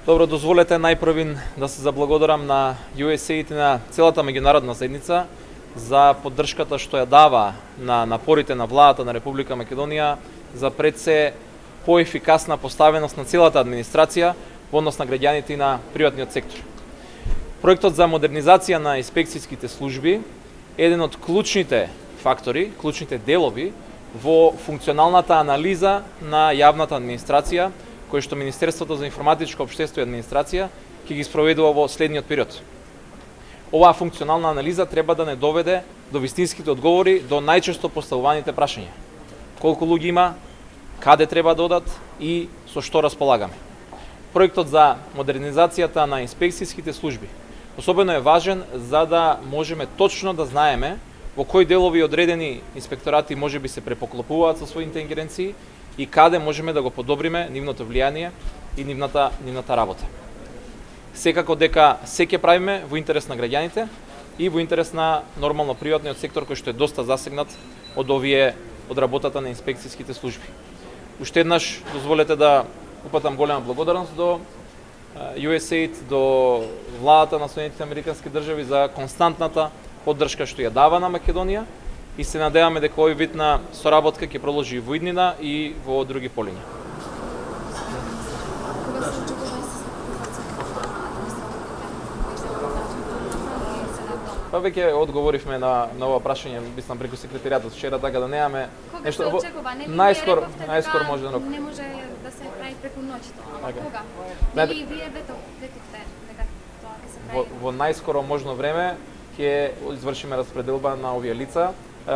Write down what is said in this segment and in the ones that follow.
Добро, дозволете најпрвин да се заблагодарам на USAID и на целата меѓународна заедница за поддршката што ја дава на напорите на владата на Република Македонија за пред се поефикасна поставеност на целата администрација во однос на граѓаните и на приватниот сектор. Проектот за модернизација на инспекцијските служби е еден од клучните фактори, клучните делови во функционалната анализа на јавната администрација кој што Министерството за информатичко општество и администрација ќе ги спроведува во следниот период. Оваа функционална анализа треба да не доведе до вистинските одговори до најчесто поставуваните прашања. Колку луѓе има, каде треба да одат и со што располагаме. Проектот за модернизацијата на инспекцијските служби особено е важен за да можеме точно да знаеме во кои делови одредени инспекторати можеби се препоклопуваат со своите ингеренции и каде можеме да го подобриме нивното влијание и нивната работа. Секако дека се ќе правиме во интерес на граѓаните и во интерес на нормално приватниот сектор кој што е доста засегнат од работата на инспекцијските служби. Уште еднаш дозволете да упатам голема благодарност до USAID, до владата на Соединетите Американски држави за константната поддршка што ја дава на Македонија и се надеваме дека овој вид на соработка ќе продолжи и во иднина и во други полиња. Па веќе одговоривме на ова прашање, мислам преку секретаријатот вчера, така да немаме нешто. Кога се очекува? Најскоро може да не може да се прави преку ноќта. Кога? Или вие ветовте дека тоа ќе се прави? Во најскоро можно време ќе извршиме распределба на овие лица.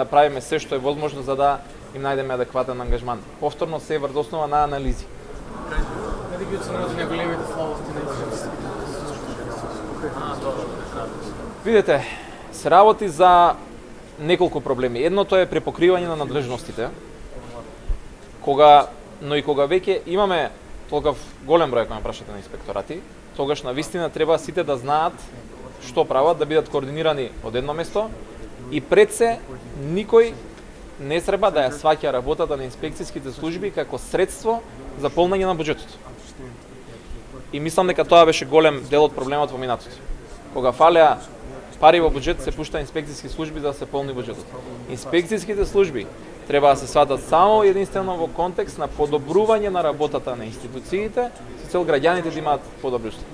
Правиме се што е возможно за да им најдеме адекватен ангажман. Повторно се врз основа на анализи. Дали ги оценувате најголемите слабости на институциите? Видете, се работи за неколку проблеми. Едното е препокривање на надлежностите. Но и кога веќе имаме толков голем број кога ме прашате на инспекторати, тогаш на вистина треба сите да знаат што прават, да бидат координирани од едно место и пред се никој не треба да ја сваќа работата на инспекцијските служби како средство за полнење на буџетот. И мислам дека тоа беше голем дел од проблемот во минатото. Кога фалеа пари во буџет, се пушта инспекцијски служби за да се полни буџетот. Инспекцијските служби треба да се сватат само единствено во контекст на подобрување на работата на институциите, со цел граѓаните да имаат подобри услови.